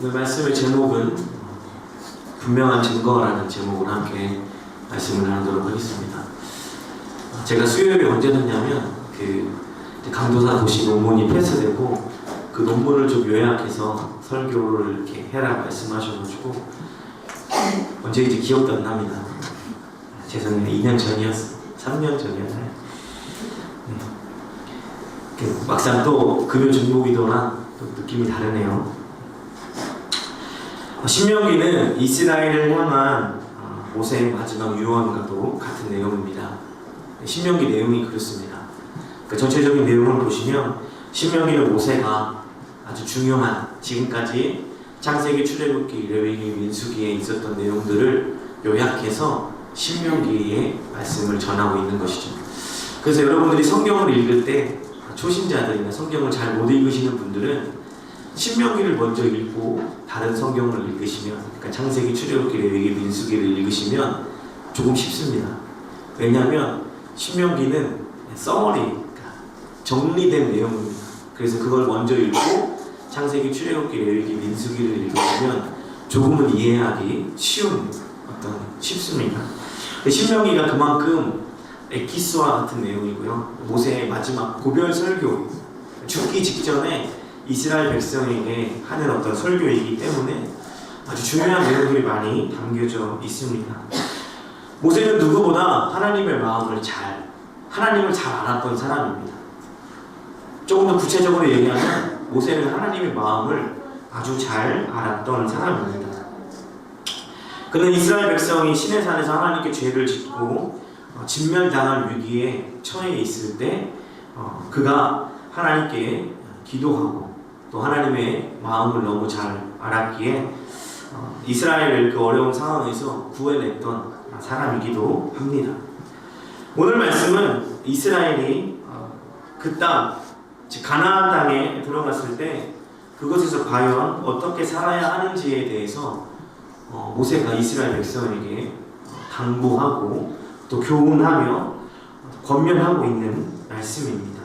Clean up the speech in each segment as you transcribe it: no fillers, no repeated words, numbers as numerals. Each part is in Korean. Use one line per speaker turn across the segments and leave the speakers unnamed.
오늘 말씀의 제목은 분명한 증거라는 제목으로 함께 말씀을 나누도록 하겠습니다. 제가 수요일에 언제 듣냐면 강도사 도시 논문이 패스되고 그 논문을 좀 요약해서 설교를 이렇게 해라 말씀하셔가지고 언제인지 기억도 안 납니다. 죄송해요. 2년 전이었어요. 3년 전이었나요? 막상 또 금요 중보기도랑 또 느낌이 다르네요. 신명기는 이스라엘을 향한 모세의 마지막 유언과도 같은 내용입니다. 신명기 내용이 그렇습니다. 전체적인 내용을 보시면 신명기는 모세가 아주 중요한 지금까지 창세기, 출애굽기, 레위기, 민수기에 있었던 내용들을 요약해서 신명기의 말씀을 전하고 있는 것이죠. 그래서 여러분들이 성경을 읽을 때 초신자들이나 성경을 잘 못 읽으시는 분들은 신명기를 먼저 읽고 다른 성경을 읽으시면, 그러니까 창세기, 출애굽기, 레위기, 민수기를 읽으시면 조금 쉽습니다. 왜냐하면 신명기는 서머리, 그러니까 정리된 내용입니다. 그래서 그걸 먼저 읽고 창세기, 출애굽기, 레위기, 민수기를 읽으시면 조금은 이해하기 쉽습니다. 신명기가 그만큼 엑기스와 같은 내용이고요. 모세의 마지막 고별 설교, 죽기 직전에 이스라엘 백성에게 하는 어떤 설교이기 때문에 아주 중요한 내용들이 많이 담겨져 있습니다. 모세는 누구보다 하나님의 마음을 하나님을 잘 알았던 사람입니다. 조금 더 구체적으로 얘기하면 모세는 하나님의 마음을 아주 잘 알았던 사람입니다. 그는 이스라엘 백성이 시내산에서 하나님께 죄를 짓고 진멸당할 위기에 처해 있을 때 그가 하나님께 기도하고 또 하나님의 마음을 너무 잘 알았기에 이스라엘을 그 어려운 상황에서 구해냈던 사람이기도 합니다. 오늘 말씀은 이스라엘이 그 땅, 즉 가나안 땅에 들어갔을 때 그것에서 과연 어떻게 살아야 하는지에 대해서 모세가 이스라엘 백성에게 당부하고 또 교훈하며 권면하고 있는 말씀입니다.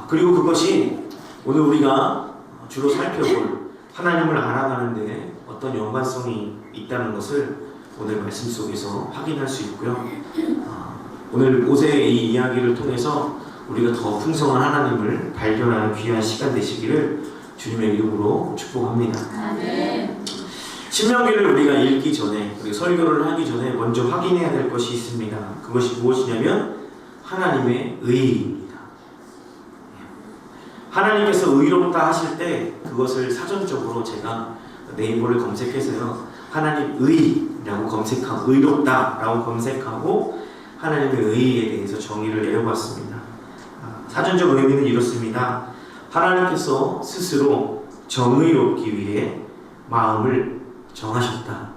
그리고 그것이 오늘 우리가 주로 살펴볼 하나님을 알아가는 데 어떤 연관성이 있다는 것을 오늘 말씀 속에서 확인할 수 있고요. 오늘 모세의 이 이야기를 통해서 우리가 더 풍성한 하나님을 발견하는 귀한 시간 되시기를 주님의 이름으로 축복합니다. 아멘. 신명기를 우리가 읽기 전에, 우리 설교를 하기 전에 먼저 확인해야 될 것이 있습니다. 그것이 무엇이냐면 하나님의 의입니다. 하나님께서 의롭다 하실 때 그것을 사전적으로 제가 네이버를 검색해서요, 하나님 의라고 검색하고 의롭다라고 검색하고 하나님의 의에 대해서 정의를 내려봤습니다. 사전적 의미는 이렇습니다. 하나님께서 스스로 정의롭기 위해 마음을 정하셨다.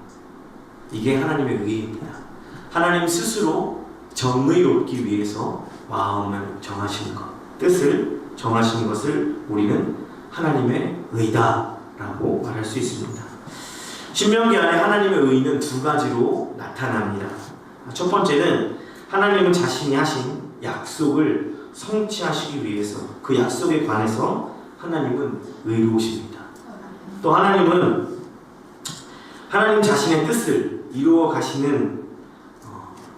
이게 하나님의 의입니다. 하나님 스스로 정의롭기 위해서 마음을 정하신 것, 뜻을 정하신 것을 우리는 하나님의 의다라고 말할 수 있습니다. 신명기 안에 하나님의 의는 두 가지로 나타납니다. 첫 번째는 하나님은 자신이 하신 약속을 성취하시기 위해서 그 약속에 관해서 하나님은 의로우십니다. 또 하나님은 하나님 자신의 뜻을 이루어 가시는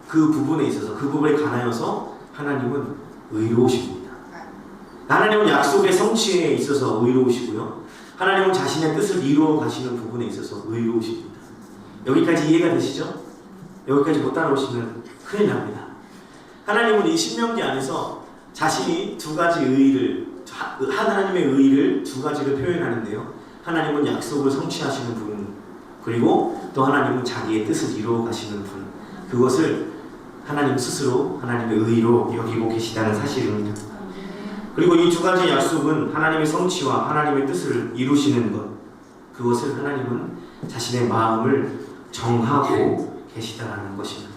그 부분에 있어서, 그 부분에 관하여서 하나님은 의로우십니다. 하나님은 약속의 성취에 있어서 의로우시고요, 하나님은 자신의 뜻을 이루어 가시는 부분에 있어서 의로우십니다. 여기까지 이해가 되시죠? 여기까지 못 따라오시면 큰일 납니다. 하나님은 이 신명기 안에서 자신이 두 가지 의를, 하나님의 의를 두 가지로 표현하는데요, 하나님은 약속을 성취하시는 부분, 그리고 또 하나님은 자기의 뜻을 이루어 가시는 분, 그것을 하나님 스스로 하나님의 의로 여기고 계시다는 사실입니다. 그리고 이 두 가지 약속은 하나님의 성취와 하나님의 뜻을 이루시는 것, 그것을 하나님은 자신의 마음을 정하고 계시다는 것입니다.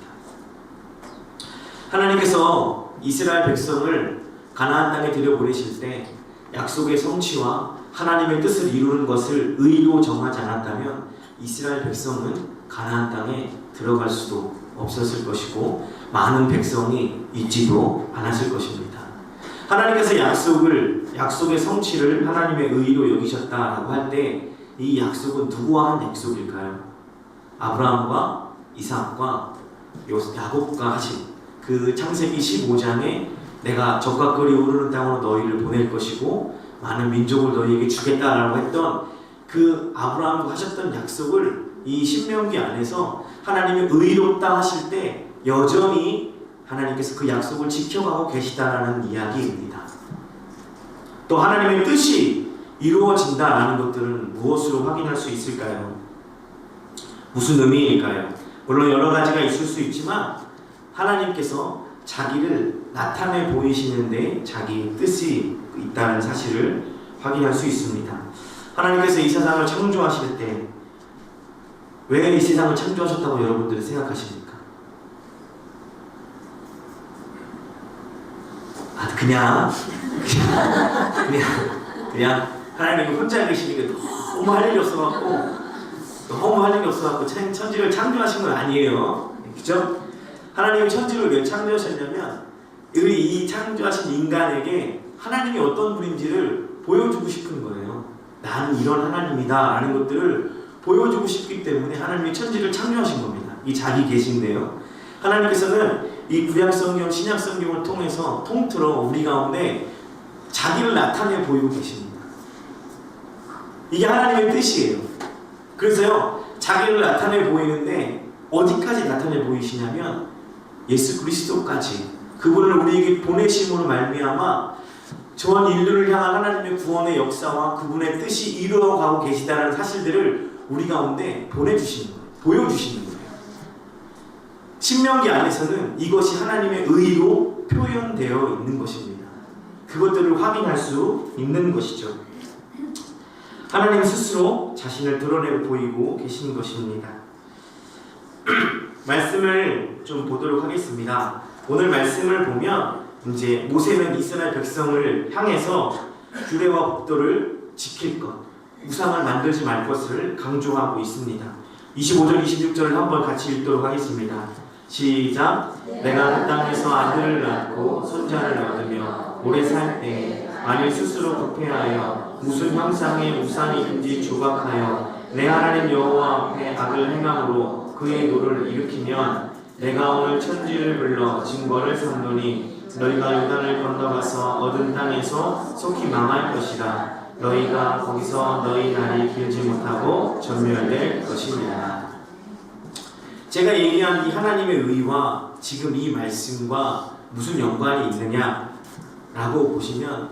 하나님께서 이스라엘 백성을 가나안 땅에 들여보내실 때 약속의 성취와 하나님의 뜻을 이루는 것을 의로 정하지 않았다면 이스라엘 백성은 가나안 땅에 들어갈 수도 없었을 것이고 많은 백성이 있지도 않았을 것입니다. 하나님께서 약속의 성취를 하나님의 의로 여기셨다라고 할 때 이 약속은 누구와 한 약속일까요? 아브라함과 이삭과 야곱과 하신 그 창세기 15장에 내가 적과 꿀이 흐르는 땅으로 너희를 보낼 것이고 많은 민족을 너희에게 주겠다라고 했던 그 아브라함과 하셨던 약속을 이 신명기 안에서 하나님이 의롭다 하실 때 여전히 하나님께서 그 약속을 지켜가고 계시다라는 이야기입니다. 또 하나님의 뜻이 이루어진다라는 것들은 무엇으로 확인할 수 있을까요? 무슨 의미일까요? 물론 여러 가지가 있을 수 있지만 하나님께서 자기를 나타내 보이시는데 자기 뜻이 있다는 사실을 확인할 수 있습니다. 하나님께서 이 세상을 창조하실 때 왜 이 세상을 창조하셨다고 여러분들은 생각하십니까? 그냥 하나님이 혼자 계시니까 너무 할 일이 없어갖고 천지를 창조하신 건 아니에요. 그죠? 하나님이 천지를 왜 창조하셨냐면 이 창조하신 인간에게 하나님이 어떤 분인지를 보여주고 싶은 거예요. 나는 이런 하나님이다 라는 것들을 보여주고 싶기 때문에 하나님이 천지를 창조하신 겁니다. 이 자기 계신데요. 하나님께서는 이 구약성경, 신약성경을 통해서 통틀어 우리 가운데 자기를 나타내 보이고 계십니다. 이게 하나님의 뜻이에요. 그래서요, 자기를 나타내 보이는데 어디까지 나타내 보이시냐면 예수 그리스도까지 그분을 우리에게 보내심으로 말미암아 전 인류를 향한 하나님의 구원의 역사와 그분의 뜻이 이루어가고 계시다는 사실들을 우리 가운데 보내주시는 거예요. 보여주시는 거예요. 신명기 안에서는 이것이 하나님의 의로 표현되어 있는 것입니다. 그것들을 확인할 수 있는 것이죠. 하나님 스스로 자신을 드러내 보이고 계신 것입니다. 말씀을 좀 보도록 하겠습니다. 오늘 말씀을 보면 이제 모세는 이스라엘 백성을 향해서 규례와 법도를 지킬 것, 우상을 만들지 말 것을 강조하고 있습니다. 25절, 26절을 한번 같이 읽도록 하겠습니다. 시작. 내가 그 땅에서 아들을 낳고 손자를 얻으며 오래 살 때 만일 스스로 부패하여 무슨 형상의 우상이든지 조각하여 내 하나님 여호와 앞에 악을 행함으로 그의 노를 일으키면 내가 오늘 천지를 불러 징벌을 삼노니 너희가 요단을 건너가서 얻은 땅에서 속히 망할 것이라. 너희가 거기서 너희 날이 길지 못하고 전멸될 것이니라. 제가 얘기한 이 하나님의 의와 지금 이 말씀과 무슨 연관이 있느냐라고 보시면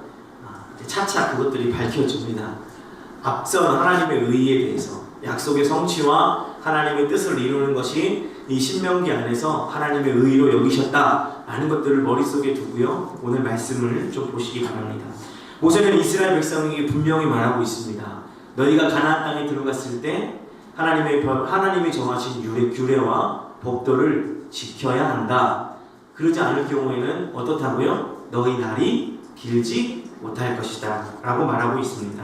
차차 그것들이 밝혀집니다. 앞선 하나님의 의에 대해서 약속의 성취와 하나님의 뜻을 이루는 것이 이 신명기 안에서 하나님의 의로 여기셨다라는 것들을 머릿속에 두고요. 오늘 말씀을 좀 보시기 바랍니다. 모세는 이스라엘 백성에게 분명히 말하고 있습니다. 너희가 가나안 땅에 들어갔을 때 하나님이 정하신 규례와 법도를 지켜야 한다. 그러지 않을 경우에는 어떻다고요? 너희 날이 길지 못할 것이다 라고 말하고 있습니다.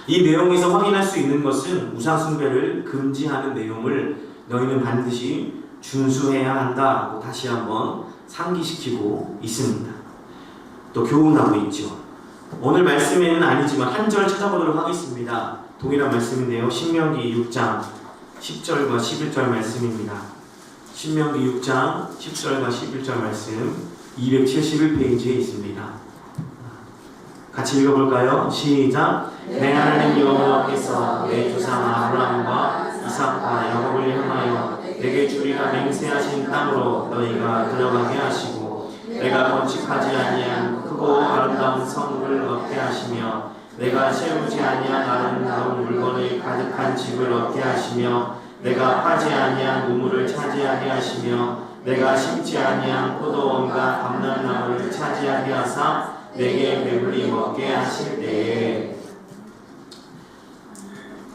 이 내용에서 확인할 수 있는 것은 우상숭배를 금지하는 내용을 너희는 반드시 준수해야 한다라고 다시 한번 상기시키고 있습니다. 또 교훈하고 있죠. 오늘 말씀에는 아니지만 한 절 찾아보도록 하겠습니다. 동일한 말씀인데요. 신명기 6장 10절과 11절 말씀입니다. 신명기 6장 10절과 11절 말씀 271페이지에 있습니다. 같이 읽어볼까요? 시작. 내 하나님 여호와께서 내 조상 아브라함과 이삭과 야곱을 향하여 내게 주리라 맹세하신 땅으로 너희가 들어가게 하시고 내가 건축하지 아니한 크고 아름다운 성을 얻게 하시며 내가 세우지 아니한 아름다운 물건을 가득한 집을 얻게 하시며 내가 파지 아니한 우물을 차지하게 하시며 내가 심지 아니한 포도원과 감람나무를 차지하게 하사 내게 배불리 먹게 하실 때에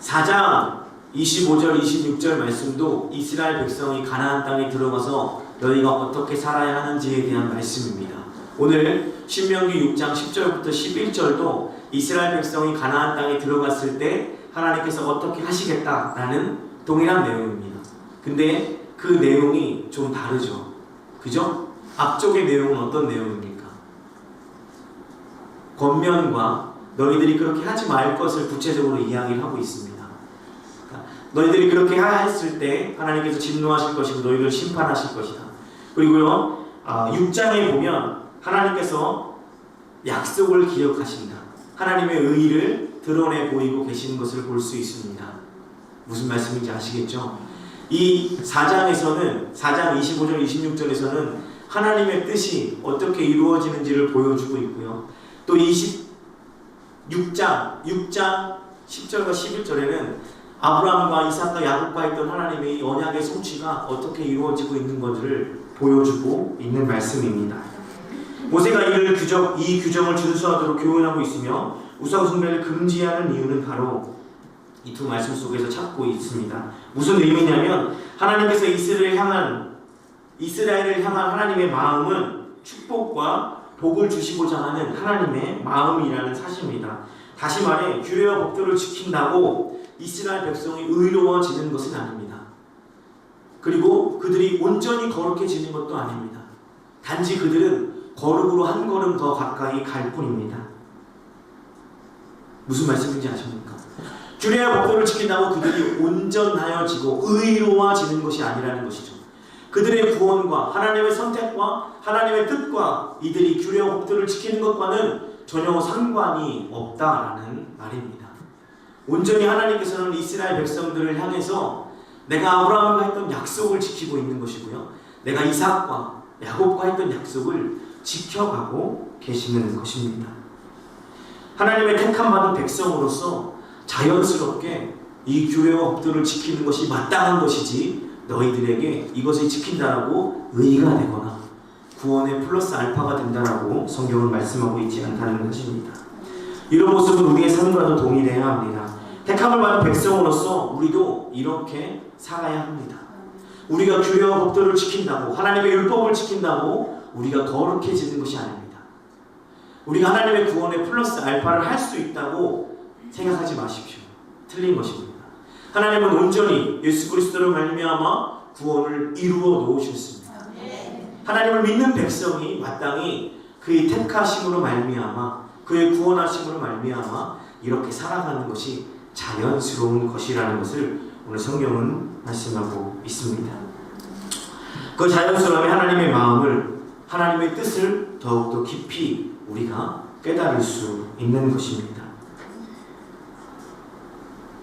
4장 25절 26절 말씀도 이스라엘 백성이 가나안 땅에 들어가서 너희가 어떻게 살아야 하는지에 대한 말씀입니다. 오늘 신명기 6장 10절부터 11절도 이스라엘 백성이 가나안 땅에 들어갔을 때 하나님께서 어떻게 하시겠다라는 동일한 내용입니다. 근데 그 내용이 좀 다르죠. 그죠? 앞쪽의 내용은 어떤 내용입니까? 겉면과 너희들이 그렇게 하지 말 것을 구체적으로 이야기를 하고 있습니다. 그러니까 너희들이 그렇게 했을 때 하나님께서 진노하실 것이고 너희를 심판하실 것이다. 그리고요 6장에 보면 하나님께서 약속을 기억하신다. 하나님의 의의를 드러내 보이고 계시는 것을 볼 수 있습니다. 무슨 말씀인지 아시겠죠? 이 4장에서는 4장 25절 26절에서는 하나님의 뜻이 어떻게 이루어지는지를 보여주고 있고요. 또 6장 10절과 11절에는 아브라함과 이삭과 야곱과 했던 하나님의 언약의 성취가 어떻게 이루어지고 있는 것을 보여주고 있는 말씀입니다. 모세가 이 규정을 준수하도록 교훈하고 있으며 우상 숭배를 금지하는 이유는 바로 이 두 말씀 속에서 찾고 있습니다. 무슨 의미냐면 하나님께서 이스라엘을 향한 하나님의 마음은 축복과 복을 주시고자 하는 하나님의 마음이라는 사실입니다. 다시 말해 규례와 법도를 지킨다고 이스라엘 백성이 의로워지는 것은 아닙니다. 그리고 그들이 온전히 거룩해지는 것도 아닙니다. 단지 그들은 거룩으로 한 걸음 더 가까이 갈 뿐입니다. 무슨 말씀인지 아십니까? 규례와 법도를 지킨다고 그들이 온전하여지고 의로워지는 것이 아니라는 것이죠. 그들의 구원과 하나님의 선택과 하나님의 뜻과 이들이 규례와 법도를 지키는 것과는 전혀 상관이 없다라는 말입니다. 온전히 하나님께서는 이스라엘 백성들을 향해서 내가 아브라함과 했던 약속을 지키고 있는 것이고요. 내가 이삭과 야곱과 했던 약속을 지켜가고 계시는 것입니다. 하나님의 택함받은 백성으로서 자연스럽게 이 규례와 법도를 지키는 것이 마땅한 것이지 너희들에게 이것을 지킨다라고 의의가 되거나 구원의 플러스 알파가 된다라고 성경은 말씀하고 있지 않다는 것입니다. 이런 모습은 우리의 삶과도 동일해야 합니다. 택함을 받은 백성으로서 우리도 이렇게 살아야 합니다. 우리가 규례와 법도를 지킨다고 하나님의 율법을 지킨다고 우리가 거룩해지는 것이 아닙니다. 우리가 하나님의 구원의 플러스 알파를 할 수 있다고 생각하지 마십시오. 틀린 것입니다. 하나님은 온전히 예수 그리스도를 말미암아 구원을 이루어 놓으셨습니다. 하나님을 믿는 백성이 마땅히 그의 택하심으로 말미암아 그의 구원하심으로 말미암아 이렇게 살아가는 것이 자연스러운 것이라는 것을 오늘 성경은 말씀하고 있습니다. 그 자연스러움이 하나님의 마음을 하나님의 뜻을 더욱더 깊이 우리가 깨달을 수 있는 것입니다.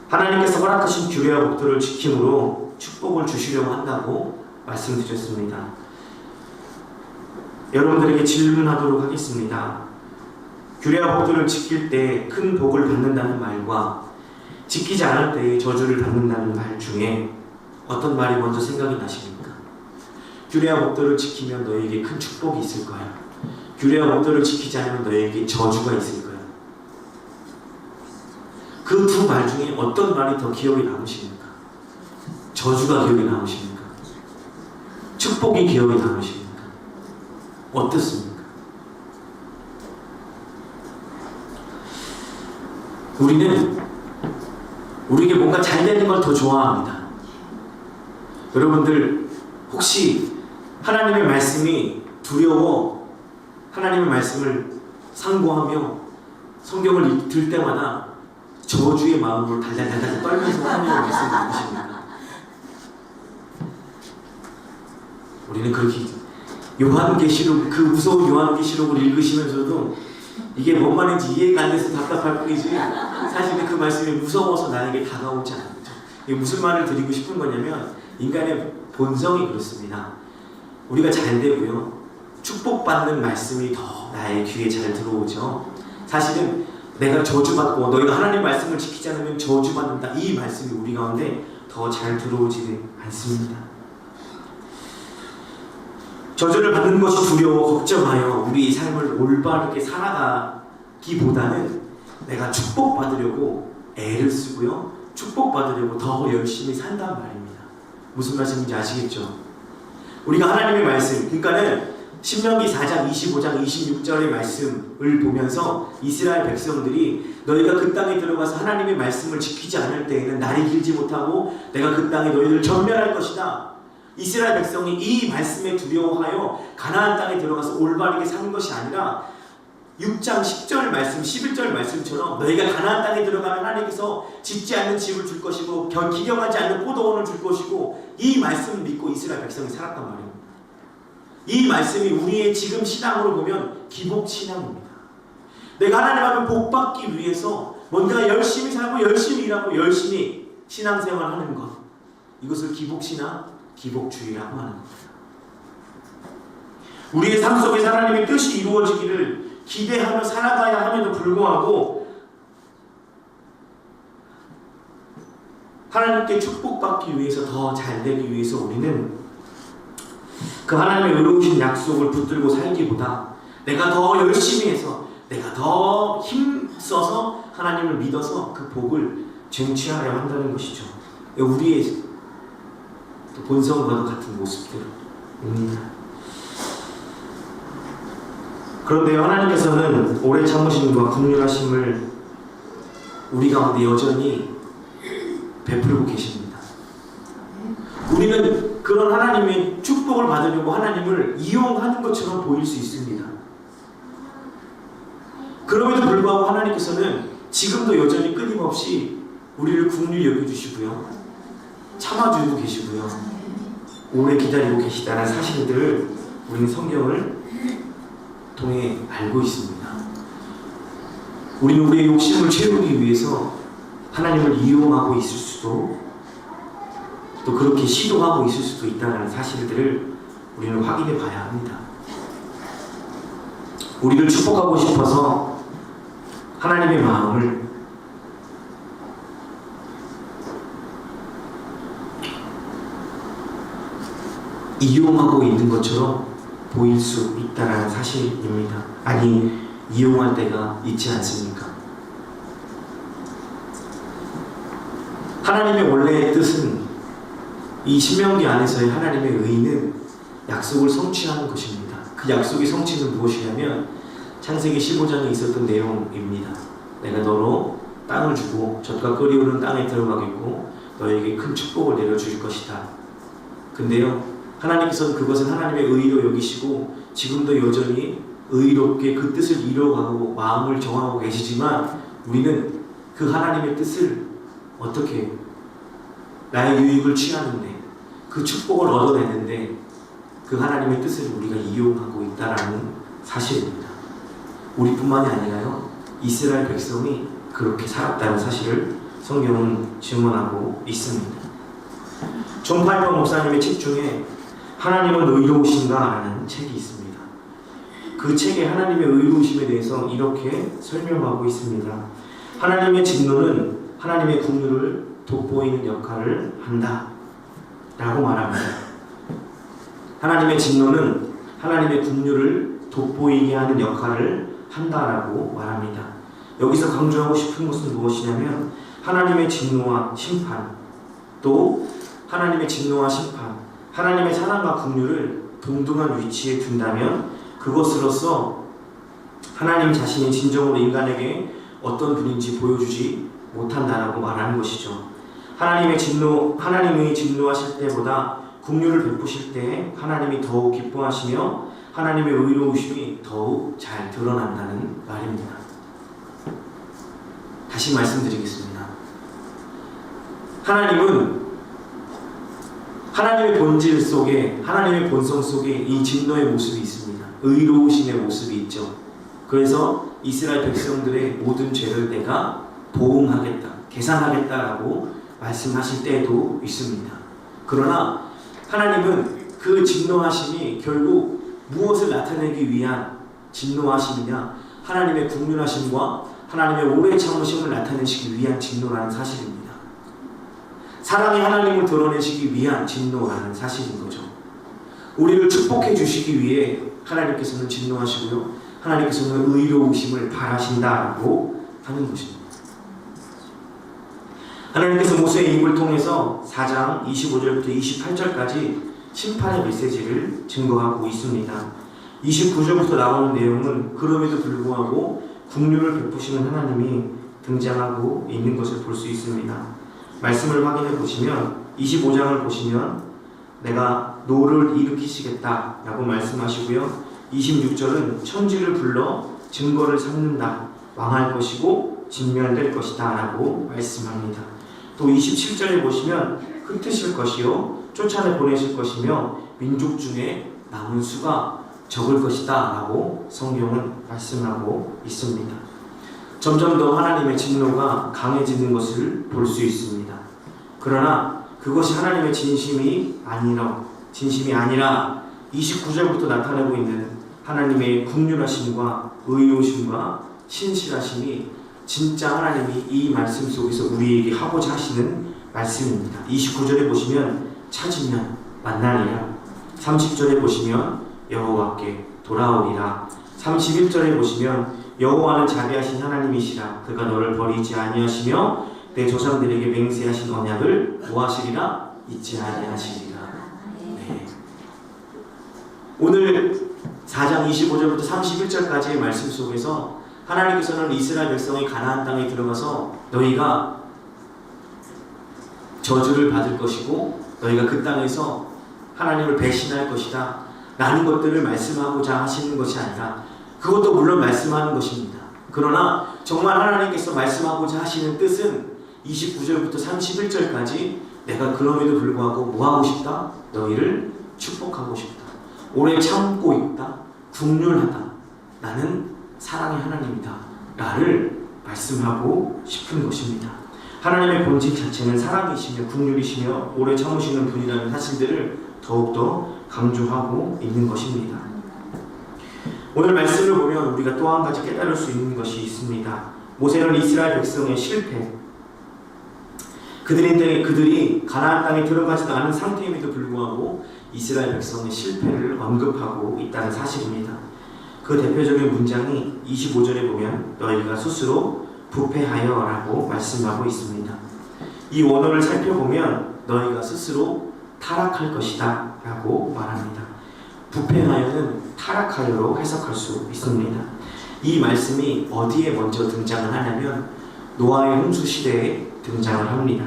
하나님께서 허락하신 규례와 법도를 지킴으로 축복을 주시려고 한다고 말씀드렸습니다. 여러분들에게 질문하도록 하겠습니다. 규례와 법도를 지킬 때 큰 복을 받는다는 말과 지키지 않을 때의 저주를 받는다는 말 중에 어떤 말이 먼저 생각이 나십니까? 규례와 법도를 지키면 너에게 큰 축복이 있을 거야. 규례와 법도를 지키지 않으면 너에게 저주가 있을 거야. 그 두 말 중에 어떤 말이 더 기억에 남으십니까? 저주가 기억에 남으십니까? 축복이 기억에 남으십니까? 어떻습니까? 우리는 우리에게 뭔가 잘 되는 걸 더 좋아합니다. 여러분들 혹시 하나님의 말씀이 두려워 하나님의 말씀을 상고하며 성경을 읽을 때마다 저주의 마음으로 달달달달 떨면서 하나님의 말씀을 읽으십니까? 우리는 그렇게 요한계시록 그 무서운 요한계시록을 읽으시면서도 이게 뭔 말인지 이해가 안 돼서 답답할 뿐이지 사실은 그 말씀이 무서워서 나에게 다가오지 않죠. 이게 무슨 말을 드리고 싶은 거냐면 인간의 본성이 그렇습니다. 우리가 잘 되고요 축복받는 말씀이 더 나의 귀에 잘 들어오죠. 사실은 내가 저주받고 너희가 하나님 말씀을 지키지 않으면 저주받는다 이 말씀이 우리 가운데 더 잘 들어오지는 않습니다. 저주를 받는 것이 두려워 걱정하여 우리 삶을 올바르게 살아가기보다는 내가 축복받으려고 애를 쓰고요 축복받으려고 더 열심히 산단 말입니다. 무슨 말씀인지 아시겠죠? 우리가 하나님의 말씀 그러니까는 신명기 4장 25장 26절의 말씀을 보면서 이스라엘 백성들이 너희가 그 땅에 들어가서 하나님의 말씀을 지키지 않을 때에는 날이 길지 못하고 내가 그 땅에 너희를 전멸할 것이다. 이스라엘 백성이 이 말씀에 두려워하여 가나안 땅에 들어가서 올바르게 사는 것이 아니라 6장 10절 말씀, 11절 말씀처럼 너희가 가나안 땅에 들어가면 하나님께서 짓지 않는 집을 줄 것이고 기경하지 않는 포도원을 줄 것이고, 이 말씀을 믿고 이스라엘 백성이 살았단 말입니다. 이 말씀이 우리의 지금 신앙으로 보면 기복신앙입니다. 내가 하나님 앞에 복받기 위해서 뭔가 열심히 살고 열심히 일하고 열심히 신앙생활하는 것, 이것을 기복신앙, 기복주의라고 하는 겁니다. 우리의 삶 속에 하나님의 뜻이 이루어지기를 기대하며 살아가야 함에도 불구하고 하나님께 축복받기 위해서, 더 잘되기 위해서 우리는 그 하나님의 의로우신 약속을 붙들고 살기보다 내가 더 열심히 해서, 내가 더 힘써서 하나님을 믿어서 그 복을 쟁취하려 한다는 것이죠. 우리의 본성과도 같은 모습들입니다. 그런데 하나님께서는 오래 참으심과 긍휼하심을 우리 가운데 여전히 베풀고 계십니다. 우리는 그런 하나님의 축복을 받으려고 하나님을 이용하는 것처럼 보일 수 있습니다. 그럼에도 불구하고 하나님께서는 지금도 여전히 끊임없이 우리를 긍휼히 여겨주시고요, 참아주고 계시고요, 오래 기다리고 계시다는 사실들을 우리는 성경을 통해 알고 있습니다. 우리는 우리의 욕심을 채우기 위해서 하나님을 이용하고 있을 수도, 또 그렇게 시도하고 있을 수도 있다는 사실들을 우리는 확인해 봐야 합니다. 우리를 축복하고 싶어서 하나님의 마음을 이용하고 있는 것처럼 보일 수 있다는 사실입니다. 아니, 이용할 때가 있지 않습니까? 하나님의 원래의 뜻은, 이 신명기 안에서의 하나님의 의는 약속을 성취하는 것입니다. 그 약속의 성취는 무엇이냐면 창세기 15장에 있었던 내용입니다. 내가 너로 땅을 주고 젖과 끓이 흐르는 땅에 들어가겠고 너에게 큰 축복을 내려줄 것이다. 근데요, 하나님께서는 그것을 하나님의 의로 여기시고 지금도 여전히 의롭게 그 뜻을 이루어가고 마음을 정하고 계시지만, 우리는 그 하나님의 뜻을 어떻게, 나의 유익을 취하는데, 그 축복을 얻어내는데 그 하나님의 뜻을 우리가 이용하고 있다는 사실입니다. 우리뿐만이 아니라요, 이스라엘 백성이 그렇게 살았다는 사실을 성경은 증언하고 있습니다. 존 파이퍼 목사님의 책 중에 하나님은 의로우신가라는 책이 있습니다. 그 책에 하나님의 의로우심에 대해서 이렇게 설명하고 있습니다. 하나님의 진노는 하나님의 긍휼을 돋보이는 역할을 한다 라고 말합니다. 하나님의 진노는 하나님의 긍휼을 돋보이게 하는 역할을 한다라고 말합니다. 여기서 강조하고 싶은 것은 무엇이냐면, 하나님의 진노와 심판, 또 하나님의 진노와 심판, 하나님의 사랑과 긍휼을 동등한 위치에 둔다면 그것으로서 하나님 자신이 진정으로 인간에게 어떤 분인지 보여주지 못한다라고 말하는 것이죠. 하나님이 진노하실 때보다 긍휼을 베푸실 때 하나님이 더욱 기뻐하시며 하나님의 의로우심이 더욱 잘 드러난다는 말입니다. 다시 말씀드리겠습니다. 하나님은 하나님의 본질 속에, 하나님의 본성 속에 이 진노의 모습이 있습니다. 의로우심의 모습이 있죠. 그래서 이스라엘 백성들의 모든 죄를 내가 보응하겠다, 계산하겠다라고 말씀하실 때도 있습니다. 그러나 하나님은 그 진노하심이 결국 무엇을 나타내기 위한 진노하심이냐, 하나님의 긍휼하심과 하나님의 오래 참으심을 나타내시기 위한 진노라는 사실입니다. 사랑의 하나님을 드러내시기 위한 진노라는 사실인 거죠. 우리를 축복해 주시기 위해 하나님께서는 진노하시고요, 하나님께서는 의로우심을 바라신다고 하는 것입니다. 하나님께서 모세의 입을 통해서 4장 25절부터 28절까지 심판의 메시지를 증거하고 있습니다. 29절부터 나오는 내용은 그럼에도 불구하고 긍휼을 베푸시는 하나님이 등장하고 있는 것을 볼 수 있습니다. 말씀을 확인해 보시면 25장을 보시면 내가 노를 일으키시겠다 라고 말씀하시고요, 26절은 천지를 불러 증거를 삼는다. 망할 것이고 진멸될 것이다 라고 말씀합니다. 또 27절에 보시면 흩으실 것이요 쫓아내 보내실 것이며 민족 중에 남은 수가 적을 것이다 라고 성경은 말씀하고 있습니다. 점점 더 하나님의 진노가 강해지는 것을 볼 수 있습니다. 그러나 그것이 하나님의 진심이 아니라 29절부터 나타내고 있는 하나님의 긍휼하심과 의로우심과 신실하심이 진짜 하나님이 이 말씀 속에서 우리에게 하고자 하시는 말씀입니다. 29절에 보시면 찾으면 만나리라. 30절에 보시면 여호와께 돌아오리라. 31절에 보시면 여호와는 자비하신 하나님이시라. 그가 너를 버리지 아니하시며 내 조상들에게 맹세하신 언약을 뭐하시리라? 잊지 아니하시리라. 네. 오늘 4장 25절부터 31절까지의 말씀 속에서 하나님께서는 이스라엘 백성이 가나안 땅에 들어가서 너희가 저주를 받을 것이고 너희가 그 땅에서 하나님을 배신할 것이다 라는 것들을 말씀하고자 하시는 것이 아니라, 그것도 물론 말씀하는 것입니다. 그러나 정말 하나님께서 말씀하고자 하시는 뜻은 29절부터 31절까지 내가 그럼에도 불구하고 뭐하고 싶다? 너희를 축복하고 싶다. 오래 참고 있다. 긍휼하다. 나는 사랑의 하나님이다. 나를 말씀하고 싶은 것입니다. 하나님의 본질 자체는 사랑이시며 긍휼이시며 오래 참으시는 분이라는 사실들을 더욱더 강조하고 있는 것입니다. 오늘 말씀을 보면 우리가 또 한 가지 깨달을 수 있는 것이 있습니다. 모세는 이스라엘 백성의 실패, 그들이 가나안 땅에 들어가지도 않은 상태임에도 불구하고 이스라엘 백성의 실패를 언급하고 있다는 사실입니다. 그 대표적인 문장이 25절에 보면 너희가 스스로 부패하여 라고 말씀하고 있습니다. 이 원어를 살펴보면 너희가 스스로 타락할 것이다 라고 말합니다. 부패하여는 타락하여로 해석할 수 있습니다. 이 말씀이 어디에 먼저 등장을 하냐면 노아의 홍수 시대에 등장을 합니다.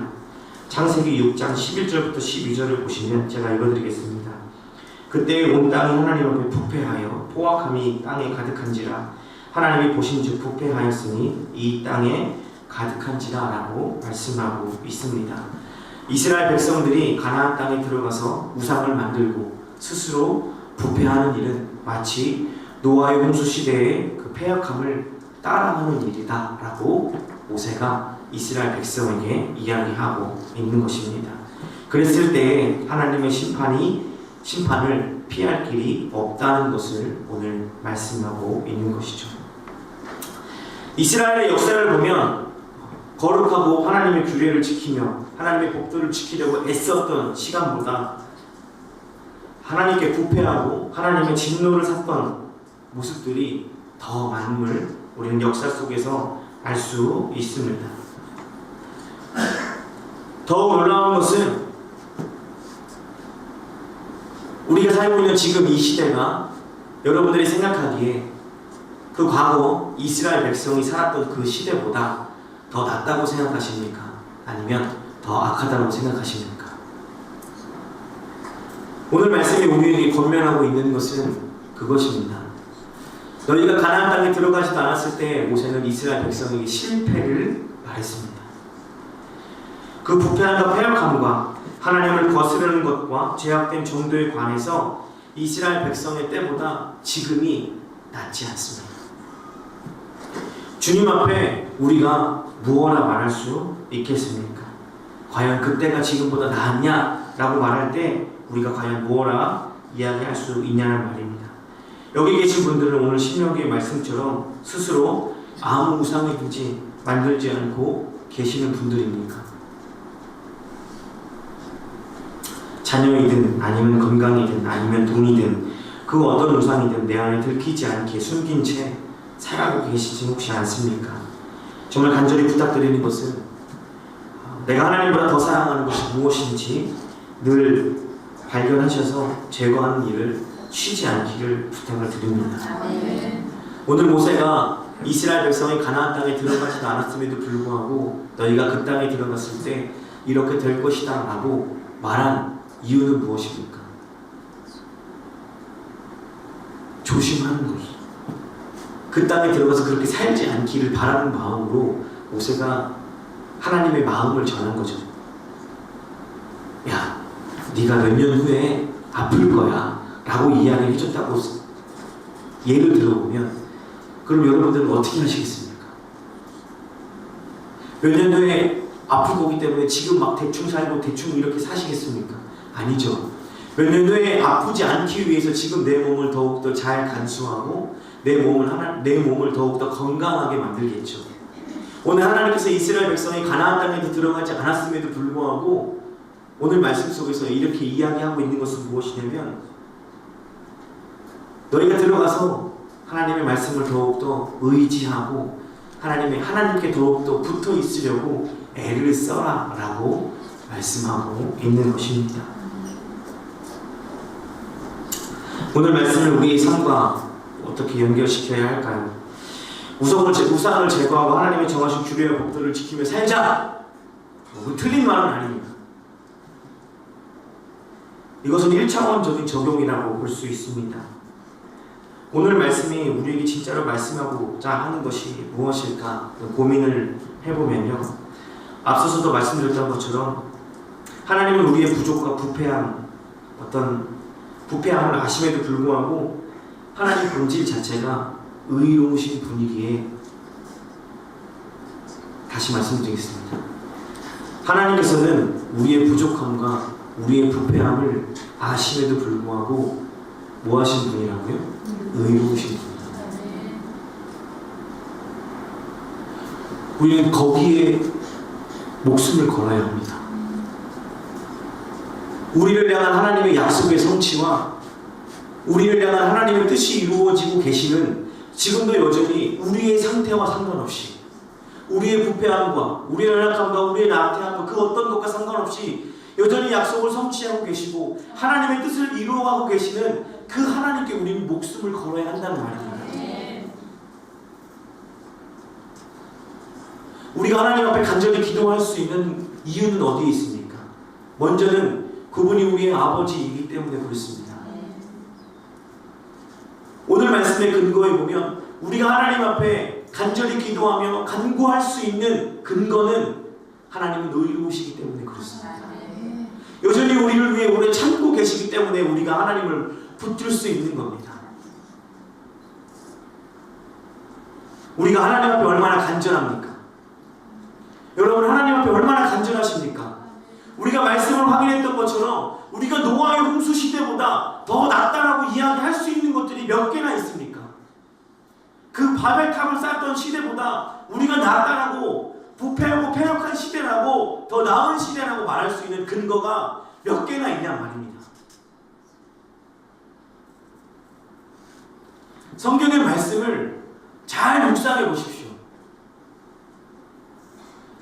창세기 6장 11절부터 12절을 보시면 제가 읽어드리겠습니다. 그때 온 땅이 하나님 앞에 부패하여 포악함이 땅에 가득한지라 하나님이 보신즉 부패하였으니 이 땅에 가득한지라 라고 말씀하고 있습니다. 이스라엘 백성들이 가나안 땅에 들어가서 우상을 만들고 스스로 부패하는 일은 마치 노아의 홍수 시대의 그 패역함을 따라하는 일이다 라고 모세가 이스라엘 백성에게 이야기하고 있는 것입니다. 그랬을 때 하나님의 심판을 피할 길이 없다는 것을 오늘 말씀하고 있는 것이죠. 이스라엘의 역사를 보면 거룩하고 하나님의 규례를 지키며 하나님의 법도를 지키려고 애썼던 시간보다 하나님께 부패하고 하나님의 진노를 샀던 모습들이 더 많음을 우리는 역사 속에서 알 수 있습니다. 더욱 놀라운 것은 우리가 살고 있는 지금 이 시대가 여러분들이 생각하기에 그 과거 이스라엘 백성이 살았던 그 시대보다 더 낫다고 생각하십니까? 아니면 더 악하다고 생각하십니까? 오늘 말씀이 우리에게 권면하고 있는 것은 그것입니다. 너희가 가나안 땅에 들어가지도 않았을 때 모세는 이스라엘 백성에게 실패를 말했습니다. 그 부패함과 패역함과 하나님을 거스르는 것과 죄악된 정도에 관해서 이스라엘 백성의 때보다 지금이 낫지 않습니다. 주님 앞에 우리가 무엇라 말할 수 있겠습니까? 과연 그때가 지금보다 낫냐? 라고 말할 때 우리가 과연 무엇라 이야기할 수 있냐는 말입니다. 여기 계신 분들은 오늘 신명기의 말씀처럼 스스로 아무 우상이든지 만들지 않고 계시는 분들입니까? 자녀이든 아니면 건강이든 아니면 돈이든 그 어떤 우상이든 내 안에 들키지 않게 숨긴 채 살아가고 계시지 혹시 않습니까? 정말 간절히 부탁드리는 것은 내가 하나님보다 더 사랑하는 것이 무엇인지 늘 발견하셔서 제거하는 일을 쉬지 않기를 부탁을 드립니다. 오늘 모세가 이스라엘 백성이 가나안 땅에 들어가지도 않았음에도 불구하고 너희가 그 땅에 들어갔을 때 이렇게 될 것이다 라고 말한 이유는 무엇입니까? 조심하는 것이죠. 그 땅에 들어가서 그렇게 살지 않기를 바라는 마음으로 모세가 하나님의 마음을 전한 거죠. 야, 네가 몇 년 후에 아플 거야 라고 이야기를 해줬다고 예를 들어보면, 그럼 여러분들은 어떻게 하시겠습니까? 몇 년 후에 아플 거기 때문에 지금 막 대충 살고 대충 이렇게 사시겠습니까? 아니죠. 몇 년 후에 아프지 않기 위해서 지금 내 몸을 더욱더 잘 간수하고 내 몸을 더욱더 건강하게 만들겠죠. 오늘 하나님께서 이스라엘 백성이 가나안 땅에도 들어가지 않았음에도 불구하고 오늘 말씀 속에서 이렇게 이야기하고 있는 것은 무엇이냐면, 너희가 들어가서 하나님의 말씀을 더욱더 의지하고 하나님께 더욱더 붙어 있으려고 애를 써라 라고 말씀하고 있는 것입니다. 오늘 말씀을 우리의 삶과 어떻게 연결시켜야 할까요? 우상을 제거하고 하나님의 정하신 규례와 법도를 지키며 살자! 틀린 말은 아닙니다. 이것은 1차원적인 적용이라고 볼 수 있습니다. 오늘 말씀이 우리에게 진짜로 말씀하고자 하는 것이 무엇일까 고민을 해보면요, 앞서서도 말씀드렸던 것처럼 하나님은 우리의 부족과 부패함을 아심에도 불구하고 하나님 본질 자체가 의로우신 분이기에, 다시 말씀드리겠습니다. 하나님께서는 우리의 부족함과 우리의 부패함을 아심에도 불구하고 뭐 하신 분이라고요? 의로우신 분이다. 우리는 거기에 목숨을 걸어야 합니다. 우리를 향한 하나님의 약속의 성취와 우리를 향한 하나님의 뜻이 이루어지고 계시는, 지금도 여전히 우리의 상태와 상관없이, 우리의 부패함과 우리의 연약함과 우리의 나태함과 그 어떤 것과 상관없이 여전히 약속을 성취하고 계시고 하나님의 뜻을 이루어가고 계시는 그 하나님께 우리는 목숨을 걸어야 한다는 말입니다. 우리가 하나님 앞에 간절히 기도할 수 있는 이유는 어디에 있습니까? 먼저는 그분이 우리의 아버지이기 때문에 그렇습니다. 오늘 말씀의 근거에 보면 우리가 하나님 앞에 간절히 기도하며 간구할 수 있는 근거는 하나님은 의로우시기 때문에 그렇습니다. 여전히 우리를 위해 오래 참고 계시기 때문에 우리가 하나님을 붙들 수 있는 겁니다. 우리가 하나님 앞에 얼마나 간절합니까? 여러분, 하나님 앞에 얼마나 간절하십니까? 우리가 말씀을 확인했던 것처럼 우리가 노아의 홍수 시대보다 더 낫다라고 이야기할 수 있는 것들이 몇 개나 있습니까? 그 바벨탑을 쌓던 시대보다 우리가 낫다라고, 부패하고 패역한 시대라고, 더 나은 시대라고 말할 수 있는 근거가 몇 개나 있냐 말입니다. 성경의 말씀을 잘 묵상해 보십시오.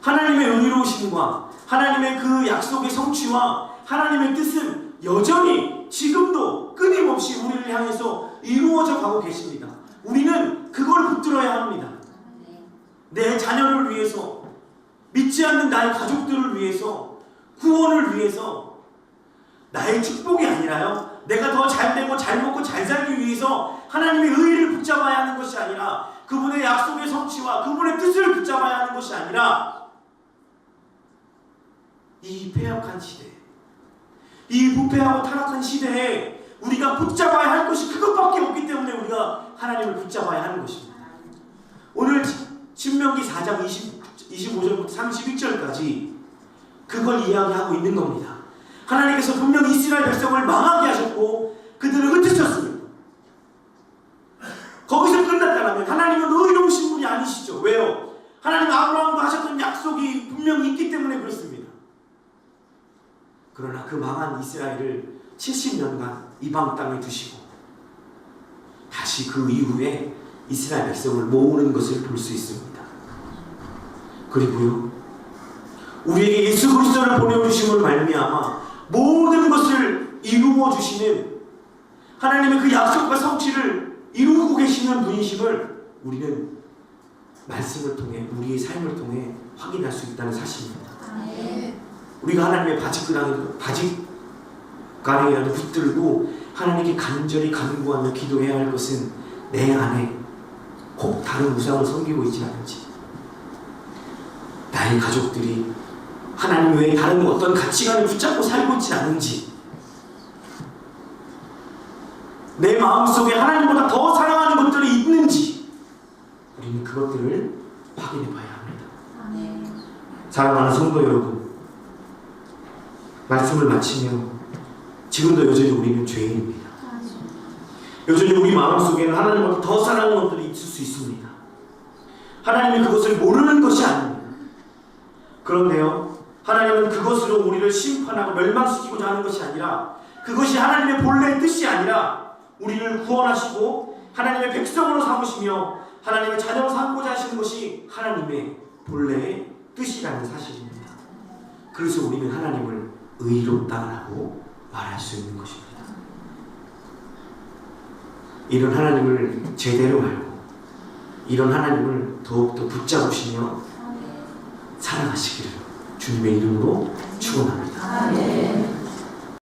하나님의 의로우심과 하나님의 그 약속의 성취와 하나님의 뜻은 여전히 지금도 끊임없이 우리를 향해서 이루어져 가고 계십니다. 우리는 그걸 붙들어야 합니다. 내 자녀를 위해서, 믿지 않는 나의 가족들을 위해서, 구원을 위해서, 나의 축복이 아니라요, 내가 더 잘되고 잘 먹고 잘 살기 위해서 하나님의 의의를 붙잡아야 하는 것이 아니라, 그분의 약속의 성취와 그분의 뜻을 붙잡아야 하는 것이 아니라, 이 패역한 시대, 이 부패하고 타락한 시대에 우리가 붙잡아야 할 것이 그것밖에 없기 때문에 우리가 하나님을 붙잡아야 하는 것입니다. 오늘 신명기 4장 25절부터 31절까지 그걸 이야기하고 있는 겁니다. 하나님께서 분명히 이스라엘 백성을 망하게 하셨고 그들을 흩으셨습니다. 거기서 끝났다면 하나님은 의로우신 분이 아니시죠. 왜요? 하나님 아브라함과 하셨던 약속이 분명히 있기 때문에 그렇습니다. 그러나 그 망한 이스라엘을 70년간 이방 땅에 두시고 다시 그 이후에 이스라엘 백성을 모으는 것을 볼 수 있습니다. 그리고요, 우리에게 예수 그리스도를 보내주심으로 말미암아 모든 것을 이루어 주시는 하나님의 그 약속과 성취를 이루고 계시는 분이심을 우리는 말씀을 통해, 우리의 삶을 통해 확인할 수 있다는 사실입니다. 우리가 하나님의 바짓가랑이라도 붙들고 하나님께 간절히 간구하며 기도해야 할 것은 내 안에 꼭 다른 우상을 섬기고 있지 않은지, 나의 가족들이 하나님 외에 다른 어떤 가치관을 붙잡고 살고 있지 않은지, 내 마음속에 하나님보다 더 사랑하는 것들이 있는지 우리는 그것들을 확인해 봐야 합니다. 사랑하는 성도 여러분, 말씀을 마치며 지금도 여전히 우리는 죄인입니다. 여전히 우리 마음속에는 하나님보다 더 사랑하는 것들이 있을 수 있습니다. 하나님이 그것을 모르는 것이 아닙니다. 그런데요, 하나님은 그것으로 우리를 심판하고 멸망시키고자 하는 것이 아니라, 그것이 하나님의 본래의 뜻이 아니라 우리를 구원하시고 하나님의 백성으로 삼으시며 하나님의 자녀로 삼고자 하시는 것이 하나님의 본래의 뜻이라는 사실입니다. 그래서 우리는 하나님을 의롭다라고 말할 수 있는 것입니다. 이런 하나님을 제대로 알고 이런 하나님을 더욱더 붙잡으시며 살아가시기를 주님의 이름으로 축원합니다.